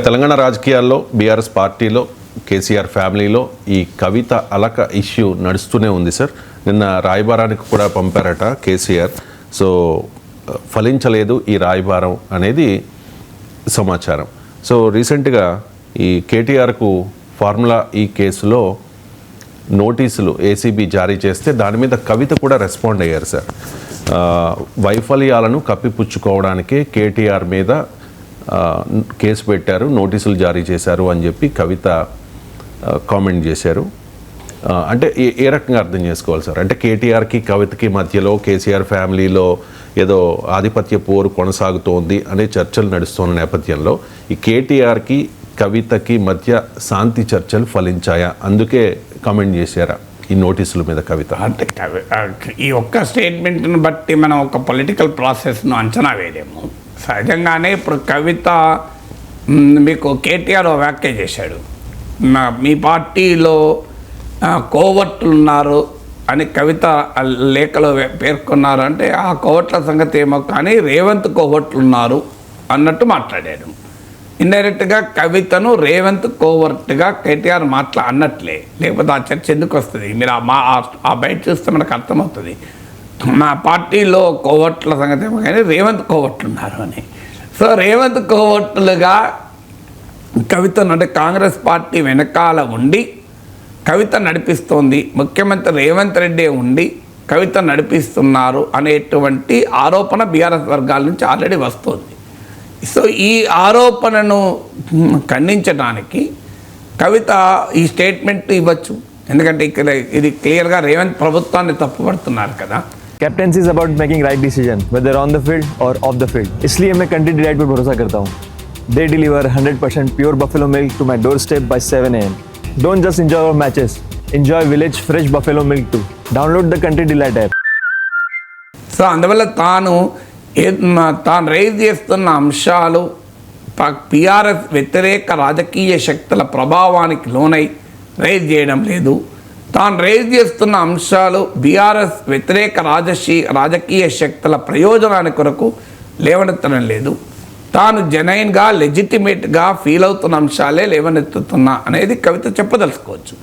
తెలంగాణ రాజకీయాల్లో బీఆర్ఎస్ పార్టీలో కేసీఆర్ ఫ్యామిలీలో ఈ కవిత అలక ఇష్యూ నడుస్తూనే ఉంది సార్. నిన్న రాయబారానికి కూడా పంపారట కేసీఆర్. సో ఫలించలేదు ఈ రాయబారం అనేది సమాచారం. సో రీసెంట్గా ఈ కేటీఆర్కు ఫార్ములా ఈ కేసులో నోటీసులు ఏసీబీ జారీ చేస్తే దాని మీద కవిత కూడా రెస్పాండ్ అయ్యారు సార్. వైఫల్యాలను కప్పిపుచ్చుకోవడానికే కేటీఆర్ మీద కేసు పెట్టారు, నోటీసులు జారీ చేశారు అని చెప్పి కవిత కామెంట్ చేశారు. అంటే ఏ రకంగా అర్థం చేసుకోవాలి సార్? అంటే కేటీఆర్కి కవితకి మధ్యలో కేసీఆర్ ఫ్యామిలీలో ఏదో ఆధిపత్య పోరు కొనసాగుతోంది అనే చర్చలు నడుస్తున్న నేపథ్యంలో ఈ కేటీఆర్కి కవితకి మధ్య శాంతి చర్చలు ఫలించాయా? అందుకే కామెంట్ చేశారా ఈ నోటీసుల మీద కవిత? అంటే ఈ ఒక్క స్టేట్మెంట్ను బట్టి మనం ఒక పొలిటికల్ ప్రాసెస్ను అంచనా వేయలేము. సహజంగానే ఇప్పుడు కవిత మీకు కేటీఆర్ వ్యాఖ్య చేశాడు, మీ పార్టీలో కోవర్టులు ఉన్నారు అని కవిత లేఖలో పేర్కొన్నారు. అంటే ఆ కోవర్ట్ల సంగతి ఏమో కానీ రేవంత్ కోవర్ట్లు ఉన్నారు అన్నట్టు మాట్లాడాడు. ఇండైరెక్ట్గా కవితను రేవంత్ కోవర్ట్గా కేటీఆర్ అన్నట్లే, లేకపోతే ఆ చర్చ ఎందుకు వస్తుంది? మీరు ఆ బయట చూస్తే మనకు అర్థమవుతుంది. మా పార్టీలో కోవర్ట్ల సంగతి ఏమో కానీ రేవంత్ కోవర్ట్లు ఉన్నారు అని. సో రేవంత్ కోవర్ట్లుగా కవితను, అంటే కాంగ్రెస్ పార్టీ వెనకాల ఉండి కవిత నడిపిస్తోంది, ముఖ్యమంత్రి రేవంత్ రెడ్డి ఉండి కవిత నడిపిస్తున్నారు అనేటువంటి ఆరోపణ బీఆర్ఎస్ వర్గాల నుంచి ఆల్రెడీ వస్తుంది. సో ఈ ఆరోపణను ఖండించడానికి కవిత ఈ స్టేట్మెంట్ ఇవ్వచ్చు. ఎందుకంటే ఇక్కడ ఇది క్లియర్గా రేవంత్ ప్రభుత్వాన్ని తప్పుపడుతున్నారు కదా. Captaincy is about making right decision whether on the field और ऑफ द फील्ड. इसलिए मैं कंट्री डिलाइट पर भरोसा करता हूँ. They deliver 100% pure buffalo milk to my doorstep by 7 AM. Don't just enjoy our matches. Enjoy village fresh buffalo milk too. Download the Country Delight app. So అందువల్ల తాను rise చేస్తున్న అంశాలు పిఆర్ఎస్ వ్యతిరేక రాజకీయ శక్తుల ప్రభావానికి లోనై రైజ్ చేయడం లేదు. తాను రైజ్ చేస్తున్న అంశాలు బీఆర్ఎస్ వ్యతిరేక రాజకీయ శక్తుల ప్రయోజనానికి కొరకు లేవనెత్తడం లేదు. తాను జెన్యూన్గా లెజిటిమేట్గా ఫీల్ అవుతున్న అంశాలే లేవనెత్తుతున్నా అనేది కవిత చెప్పదలుచుకోవచ్చు.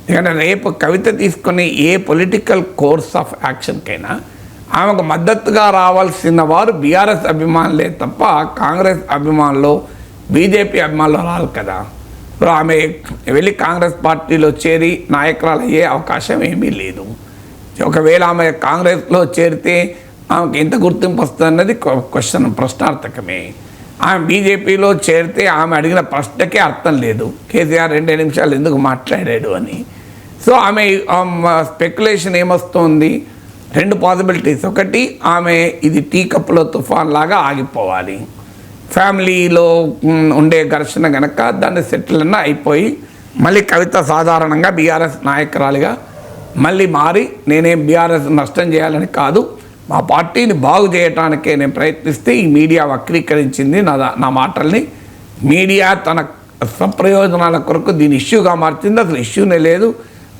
ఎందుకంటే రేపు కవిత తీసుకునే ఏ పొలిటికల్ కోర్స్ ఆఫ్ యాక్షన్కైనా ఆమెకు మద్దతుగా రావాల్సిన వారు బీఆర్ఎస్ అభిమానులే తప్ప కాంగ్రెస్ అభిమానులు, బీజేపీ అభిమానులు రారు కదా. ఇప్పుడు ఆమె వెళ్ళి కాంగ్రెస్ పార్టీలో చేరి నాయకురాలు అయ్యే అవకాశం ఏమీ లేదు. ఒకవేళ ఆమె కాంగ్రెస్లో చేరితే ఆమెకు ఎంత గుర్తింపు వస్తుంది అన్నది ప్రశ్నార్థకమే. ఆమె బీజేపీలో చేరితే ఆమె అడిగిన ప్రశ్నకే అర్థం లేదు, కేసీఆర్ 2 నిమిషాలు ఎందుకు మాట్లాడాడు అని. సో ఆమె స్పెక్యులేషన్ ఏమొస్తుంది? 2 పాసిబిలిటీస్. ఒకటి, ఆమె ఇది టీ కప్పులో తుఫాన్ లాగా ఆగిపోవాలి, ఫ్యామిలీలో ఉండే ఘర్షణ కనుక దాన్ని సెటిల్ అన్న అయిపోయి మళ్ళీ కవిత సాధారణంగా బీఆర్ఎస్ నాయకురాలిగా మళ్ళీ మారి నేనేం బీఆర్ఎస్ నష్టం చేయాలని కాదు, మా పార్టీని బాగు చేయటానికే నేను ప్రయత్నిస్తే ఈ మీడియా వక్రీకరించింది నా మాటల్ని, మీడియా తన స్వప్రయోజనాల కొరకు దీని ఇష్యూగా మార్చింది, అసలు ఇష్యూనే లేదు,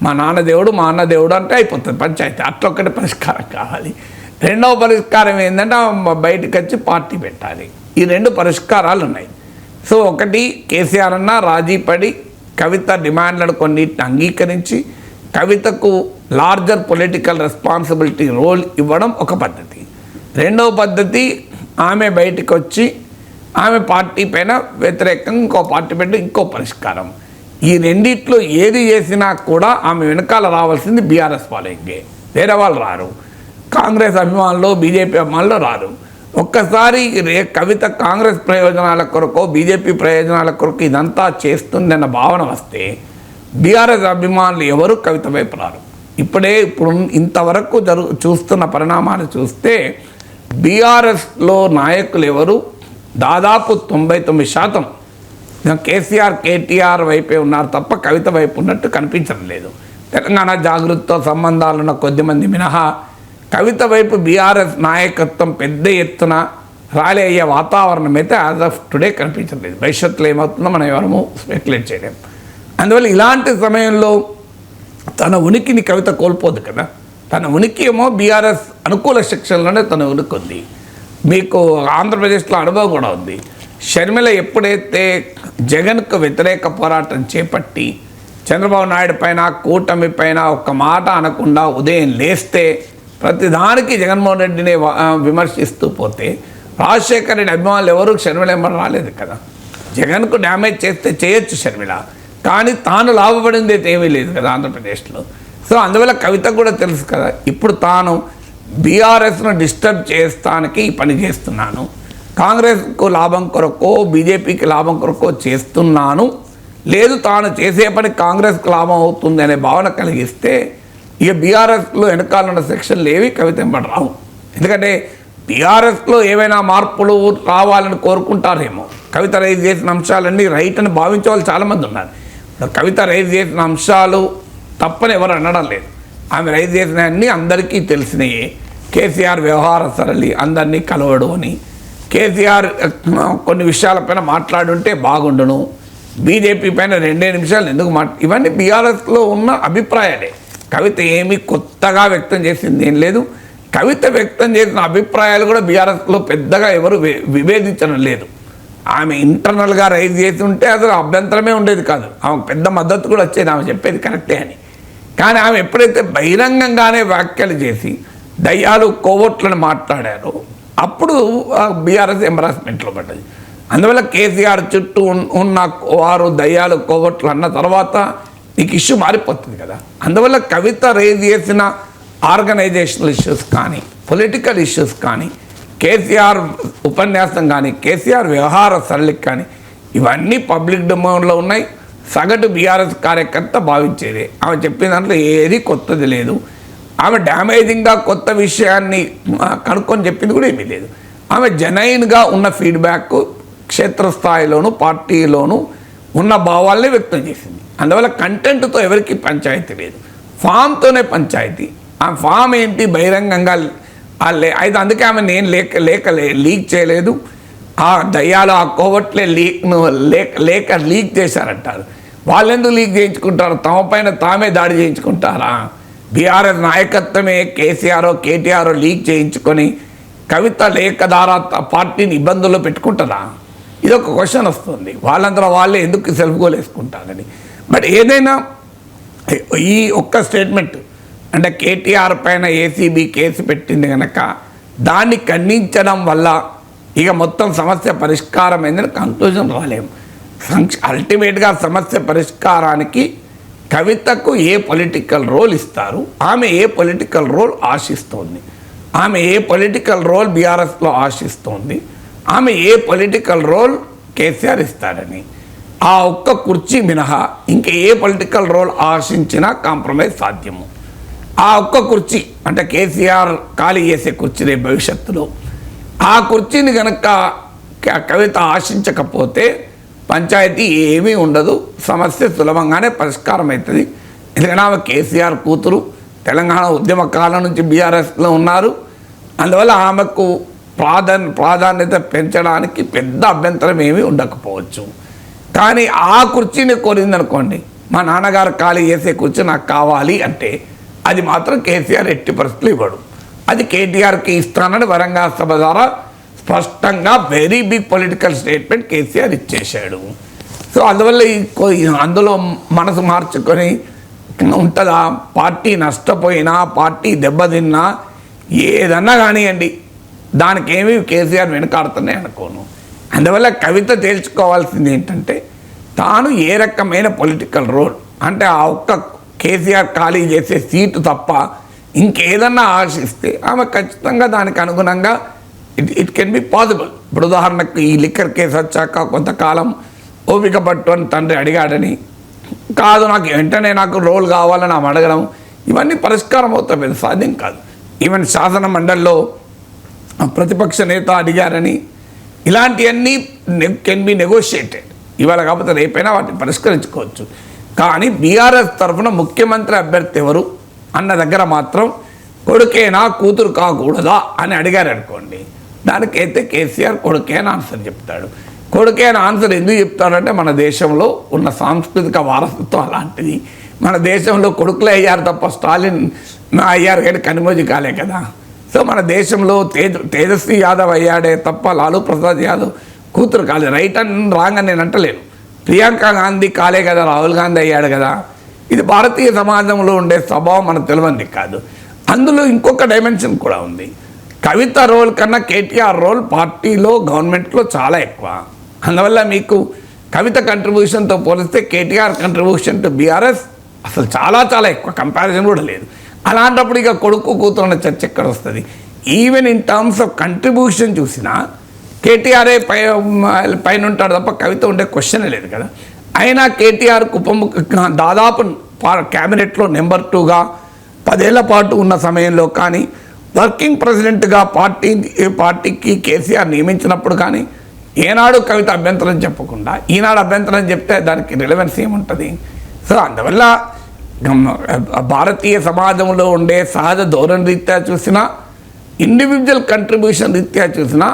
మా నాన్న దేవుడు మా అన్న దేవుడు అంటే అయిపోతుంది పంచాయతీ. అట్లా ఒక్కటి పరిష్కారం కావాలి. రెండవ పరిష్కారం ఏంటంటే బయటకు వచ్చి పార్టీ పెట్టాలి. ఈ 2 పరిష్కారాలు ఉన్నాయి. సో ఒకటి, కేసీఆర్ అన్న రాజీ పడి కవిత డిమాండ్లను కొన్నిటిని అంగీకరించి కవితకు లార్జర్ పొలిటికల్ రెస్పాన్సిబిలిటీ రోల్ ఇవ్వడం ఒక పద్ధతి. రెండవ పద్ధతి, ఆమె బయటకు వచ్చి ఆమె పార్టీ పైన వ్యతిరేకంగా ఇంకో పార్టీ పెట్టి ఇంకో పరిష్కారం. ఈ రెండిట్లో ఏది చేసినా కూడా ఆమె వెనకాల రావాల్సింది బీఆర్ఎస్ ఫాలోయింగే, వేరే వాళ్ళు రారు. కాంగ్రెస్ అభిమానులు, బీజేపీ అభిమానులు రారు. ఒక్కసారి కవిత కాంగ్రెస్ ప్రయోజనాల కొరకు, బీజేపీ ప్రయోజనాల కొరకు ఇదంతా చేస్తుందన్న భావన వస్తే బీఆర్ఎస్ అభిమానులు ఎవరు కవిత వైపు రారు. ఇప్పుడు ఇంతవరకు చూస్తున్న పరిణామాలు చూస్తే బీఆర్ఎస్లో నాయకులు ఎవరు దాదాపు 99% కేసీఆర్ కేటీఆర్ వైపే ఉన్నారు తప్ప కవిత వైపు ఉన్నట్టు కనిపించడం లేదు. తెలంగాణ జాగృతితో సంబంధాలున్న కొద్దిమంది మినహా కవిత వైపు బీఆర్ఎస్ నాయకత్వం పెద్ద ఎత్తున ర్యాలీ అయ్యే వాతావరణం అయితే యాజ్ ఆఫ్ టుడే కనిపించలేదు. భవిష్యత్తులో ఏమవుతుందో మనం ఎవరము స్పెక్యులేట్ చేయలేము. అందువల్ల ఇలాంటి సమయంలో తన ఉనికిని కవిత కోల్పోదు కదా. తన ఉనికి ఏమో బీఆర్ఎస్ అనుకూల సెక్షన్లోనే తన ఉనికి ఉంది. మీకు ఆంధ్రప్రదేశ్లో అనుభవం కూడా ఉంది. షర్మిల ఎప్పుడైతే జగన్కు వ్యతిరేక పోరాటం చేపట్టి చంద్రబాబు నాయుడు పైన కూటమి పైన ఒక్క మాట అనకుండా ఉదయం లేస్తే ప్రతిదానికి జగన్మోహన్ రెడ్డిని విమర్శిస్తూ పోతే రాజశేఖర రెడ్డి అభిమానులు ఎవరు షర్మిల ఏమని రాలేదు కదా. జగన్కు డ్యామేజ్ చేస్తే చేయొచ్చు షర్మిల, కానీ తాను లాభపడింది అయితే ఏమీ లేదు కదా ఆంధ్రప్రదేశ్లో. సో అందువల్ల కవితకు కూడా తెలుసు కదా, ఇప్పుడు తాను బీఆర్ఎస్ను డిస్టర్బ్ చేస్తానికి ఈ పని చేస్తున్నాను, కాంగ్రెస్కు లాభం కొరకో బీజేపీకి లాభం కొరకో చేస్తున్నాను, లేదు తాను చేసే పని కాంగ్రెస్కు లాభం అవుతుంది అనే భావన కలిగిస్తే ఇక బీఆర్ఎస్లో వెనకాలన్న సెక్షన్లు ఏవి కవిత వెంబడి రావు. ఎందుకంటే బీఆర్ఎస్లో ఏవైనా మార్పులు రావాలని కోరుకుంటారేమో. కవిత రైజ్ చేసిన అంశాలన్నీ రైట్ అని భావించే వాళ్ళు చాలామంది ఉన్నారు. కవిత రైజ్ చేసిన అంశాలు తప్పని ఎవరు అనడం లేదు. ఆమె రైజ్ చేసిన అన్నీ అందరికీ తెలిసినాయే. కేసీఆర్ వ్యవహార సరళి, అందరినీ కలవడు అని, కేసీఆర్ కొన్ని విషయాలపైన మాట్లాడుంటే బాగుండును, బీజేపీ పైన 2 నిమిషాలు ఎందుకు ఇవన్నీ బీఆర్ఎస్లో ఉన్న అభిప్రాయాలే. కవిత ఏమీ కొత్తగా వ్యక్తం చేసింది ఏం లేదు. కవిత వ్యక్తం చేసిన అభిప్రాయాలు కూడా బీఆర్ఎస్లో పెద్దగా ఎవరు విభేదించడం లేదు. ఆమె ఇంటర్నల్గా రైజ్ చేసి ఉంటే అసలు అభ్యంతరమే ఉండేది కాదు, ఆమెకు పెద్ద మద్దతు కూడా వచ్చేది, ఆమె చెప్పేది కరెక్టే అని. కానీ ఆమె ఎప్పుడైతే బహిరంగంగానే వ్యాఖ్యలు చేసి దయ్యాలు కోవట్లను మాట్లాడారో అప్పుడు బీఆర్ఎస్ ఎంబరాస్మెంట్లో పడ్డది. అందువల్ల కేసీఆర్ చుట్టూ ఉన్న వారు దయ్యాలు కోవట్లు అన్న తర్వాత నీకు ఇష్యూ మారిపోతుంది కదా. అందువల్ల కవిత రేజ్ చేసిన ఆర్గనైజేషనల్ ఇష్యూస్ కానీ, పొలిటికల్ ఇష్యూస్ కానీ, కేసీఆర్ ఉపన్యాసం కానీ, కేసీఆర్ వ్యవహార సరళికి కానీ, ఇవన్నీ పబ్లిక్ డొమైన్లో ఉన్నాయి. సగటు బీఆర్ఎస్ కార్యకర్త భావించేది. ఆమె చెప్పిన దాంట్లో ఏది కొత్తది లేదు. ఆమె డ్యామేజింగ్గా కొత్త విషయాన్ని కనుక్కొని చెప్పింది కూడా ఏమీ లేదు. ఆమె జెన్యూన్గా ఉన్న ఫీడ్బ్యాక్ క్షేత్రస్థాయిలోను పార్టీలోనూ ఉన్న భావాల్ని వ్యక్తం చేసింది. అందువల్ల కంటెంట్తో ఎవరికి పంచాయతీ లేదు, ఫామ్తోనే పంచాయతీ. ఆ ఫామ్ ఏంటి బహిరంగంగా అయితే అందుకే ఆమె నేను లీక్ చేయలేదు, ఆ దయ్యాలు ఆ కోవట్లే లీక్ చేశారంటారు. వాళ్ళెందుకు లీక్ చేయించుకుంటారు? తమ పైన తామే దాడి చేయించుకుంటారా? బీఆర్ఎస్ నాయకత్వమే కేసీఆర్ కేటీఆర్ లీక్ చేయించుకొని కవిత లేఖ ద్వారా పార్టీని ఇబ్బందుల్లో పెట్టుకుంటారా? ఇదొక క్వశ్చన్ వస్తుంది. వాళ్ళందరూ వాళ్ళే ఎందుకు సెల్ఫ్ గోల్ వేసుకుంటారని. బట్ ఏదైనా ఈ ఒక్క స్టేట్మెంట్ అంటే కేటీఆర్ పైన ఏసీబీ కేసు పెట్టింది కనుక దాన్ని ఖండించడం వల్ల ఇక మొత్తం సమస్య పరిష్కారం అయిందని కంక్లూజన్ రాలేము. అల్టిమేట్గా సమస్య పరిష్కారానికి కవితకు ఏ పొలిటికల్ రోల్ ఇస్తారు, ఆమె ఏ పొలిటికల్ రోల్ ఆశిస్తోంది, ఆమె ఏ పొలిటికల్ రోల్ బీఆర్ఎస్లో ఆశిస్తోంది, ఆమె ఏ పొలిటికల్ రోల్ కేసీఆర్ ఇస్తారని, ఆ ఒక్క కుర్చీ మినహా ఇంకా ఏ పొలిటికల్ రోల్ ఆశించినా కాంప్రమైజ్ సాధ్యము. ఆ ఒక్క కుర్చీ అంటే కేసీఆర్ ఖాళీ చేసే కుర్చీ రేపు భవిష్యత్తులో, ఆ కుర్చీని కనుక కవిత ఆశించకపోతే పంచాయతీ ఏమీ ఉండదు, సమస్య సులభంగానే పరిష్కారం అవుతుంది. ఎందుకంటే ఆమె కేసీఆర్ కూతురు, తెలంగాణ ఉద్యమ కాలం నుంచి బీఆర్ఎస్లో ఉన్నారు. అందువల్ల ఆమెకు ప్రాధాన్యత పెంచడానికి పెద్ద అభ్యంతరం ఏమీ ఉండకపోవచ్చు. కానీ ఆ కుర్చీని కోరిందనుకోండి, మా నాన్నగారు ఖాళీ చేసే కుర్చీ నాకు కావాలి అంటే అది మాత్రం కేసీఆర్ ఎట్టి పరిస్థితులు ఇవ్వడు. అది కేటీఆర్కి ఇస్తానని వరంగల్ సభ ద్వారా స్పష్టంగా very big political statement KCR ఇచ్చేశాడు. సో అందువల్ల అందులో మనసు మార్చుకొని ఉంటుందా? పార్టీ నష్టపోయినా, పార్టీ దెబ్బతిన్నా, ఏదన్నా కానివ్వండి, దానికి ఏమీ కేసీఆర్ వెనకాడుతున్నాయి అనుకోను. అందువల్ల కవిత తేల్చుకోవాల్సింది ఏంటంటే తాను ఏ రకమైన పొలిటికల్ రోల్ అంటే ఆ ఒక్క కేసీఆర్ ఖాళీ చేసే సీటు తప్ప ఇంకేదన్నా ఆశిస్తే ఆమె ఖచ్చితంగా దానికి అనుగుణంగా ఇట్ కెన్ బి పాసిబుల్. ఇప్పుడు ఉదాహరణకు ఈ లిక్కర్ కేసు వచ్చాక కొంతకాలం ఓపిక పట్టు అని తండ్రి అడిగాడని కాదు, నాకు వెంటనే నాకు రోల్ కావాలని ఆమె అడగడం, ఇవన్నీ పరిష్కారం అవుతాయి, సాధ్యం కాదు. ఈవెన్ శాసన మండలిలో ప్రతిపక్ష నేత అడిగారని ఇలాంటివన్నీ కెన్ బి నెగోషియేటెడ్. ఇవాళ కాకపోతే రేపైనా వాటిని పరిష్కరించుకోవచ్చు. కానీ బీఆర్ఎస్ తరఫున ముఖ్యమంత్రి అభ్యర్థి ఎవరు అన్న దగ్గర మాత్రం కొడుకేనా కూతురు కాకూడదా అని అడిగారు అనుకోండి, దానికైతే కేసీఆర్ కొడుకే అని ఆన్సర్ చెప్తాడు. కొడుకే అని ఆన్సర్ ఎందుకు చెప్తాడంటే మన దేశంలో ఉన్న సాంస్కృతిక వారసత్వం అలాంటిది. మన దేశంలో కొడుకులే అయ్యారు తప్ప స్టాలిన్ అయ్యారు కానీ కనిమోజీ కాలే కదా. సో మన దేశంలో తేజస్వి యాదవ్ అయ్యాడే తప్ప లాలూ ప్రసాద్ యాదవ్ కూతురు కాలేదు. రైట్ అండ్ రాంగ్ అని నేను అంటలేను. ప్రియాంక గాంధీ కాలే కదా రాహుల్ గాంధీ అయ్యాడు కదా. ఇది భారతీయ సమాజంలో ఉండే స్వభావం మనకు తెలియంది కాదు. అందులో ఇంకొక డైమెన్షన్ కూడా ఉంది. కవిత రోల్ కన్నా కేటీఆర్ రోల్ పార్టీలో గవర్నమెంట్లో చాలా ఎక్కువ. అందువల్ల మీకు కవిత కంట్రిబ్యూషన్తో పోలిస్తే కేటీఆర్ కంట్రిబ్యూషన్ టు బీఆర్ఎస్ అసలు చాలా చాలా ఎక్కువ, కంపారిజన్ కూడా లేదు. అలాంటప్పుడు ఇక కొడుకు కూతురున్న చర్చ ఎక్కడ వస్తుంది? Even in terms of contribution చూసినా కేటీఆర్ఏ పైన ఉంటాడు తప్ప కవిత ఉండే క్వశ్చనే లేదు కదా. అయినా కేటీఆర్కు దాదాపు క్యాబినెట్లో నెంబర్ 2గా 10 ఏళ్ల పాటు ఉన్న సమయంలో కానీ, వర్కింగ్ ప్రెసిడెంట్గా పార్టీకి కేసీఆర్ నియమించినప్పుడు కానీ ఏనాడు కవిత అభ్యంతరం చెప్పకుండా ఈనాడు అభ్యంతరం చెప్తే దానికి రిలవెన్స్ ఏముంటుంది? సో అందువల్ల భారతీయ సమాజంలో ఉండే సహజ ధోరణి రీత్యా చూసినా, ఇండివిజువల్ కంట్రిబ్యూషన్ రీత్యా చూసినా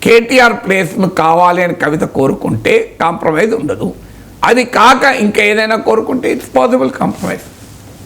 కేటీఆర్ ప్లేస్ను కావాలి అని కవిత కోరుకుంటే కాంప్రమైజ్ ఉండదు. అది కాక ఇంకా ఏదైనా కోరుకుంటే ఇట్స్ పాసిబుల్ కాంప్రమైజ్.